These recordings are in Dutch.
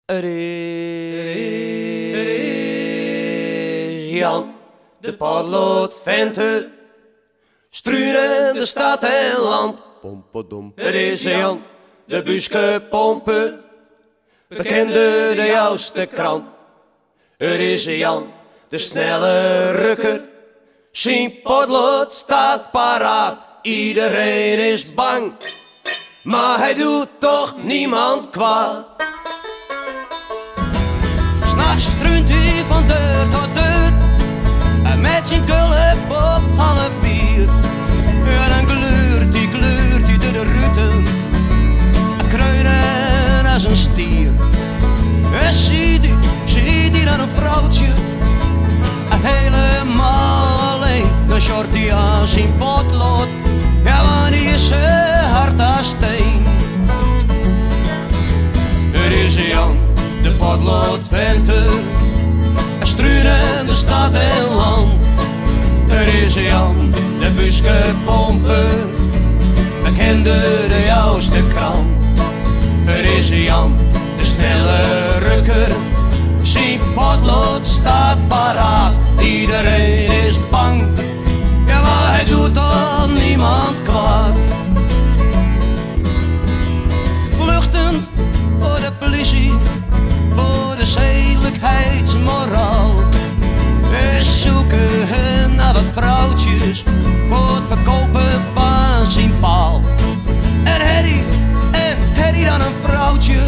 Er is Jan, de potloodventer, struinen de stad en land. Pompedom. Er is Jan, de buskepomper, bekende de jouwste krant. Er is Jan, de snelle rukker, zijn potlood staat paraat. Iedereen is bang, maar hij doet toch niemand kwaad. S'nachts struint hij van deur tot deur, en met zijn kulp op 3:30. En dan gluurt hij door de ruten, kruinen als een stier. En ziet hij dan een vrouwtje, helemaal alleen. Dan sjort hij aan zijn potlood, ja, wanneer is ze hard als steen. Er is Jan, de potloodventer, struinen de stad en land. Er is Jan, de buskepomper, bekende de jouwste krant. Er is Jan, de snelle rukker, zijn potlood staat paraat. Iedereen is bang, ja, maar hij doet toch niemand kwaad. Vluchtend voor de politie, voor de zedelijkheidsmoraal. We zoeken naar wat vrouwtjes voor het verkopen van zijn paal. En Harry dan een vrouwtje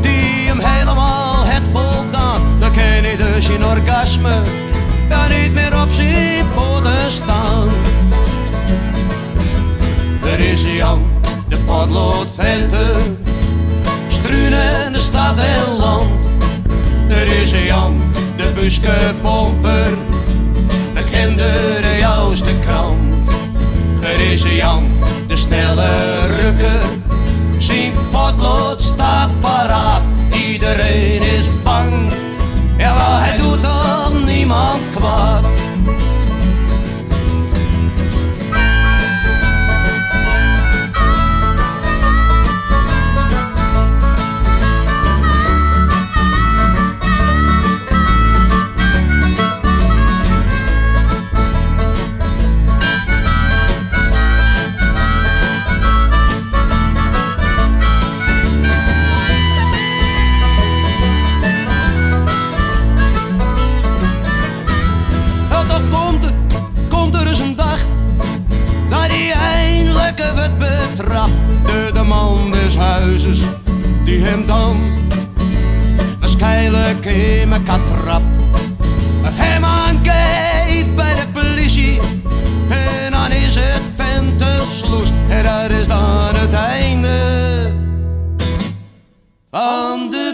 die hem helemaal het voldaan. Dan kan hij dus zijn orgasme dan niet meer op zijn poten staan. Er is Jan, de potloodventer, struinen de stad en land. Er is Jan, de buskepomper, bekende de jouwste krant. Er is Jan, de snelle rukker, zijn potlood staat paraat. Iedereen is bang, ja, maar hij doet toch niemand kwaad. De man des huizes die hem dan waarschijnlijk in elkaar trapt, hem aangeeft bij de politie. En dan is het ventersloes en dat is dan het einde van de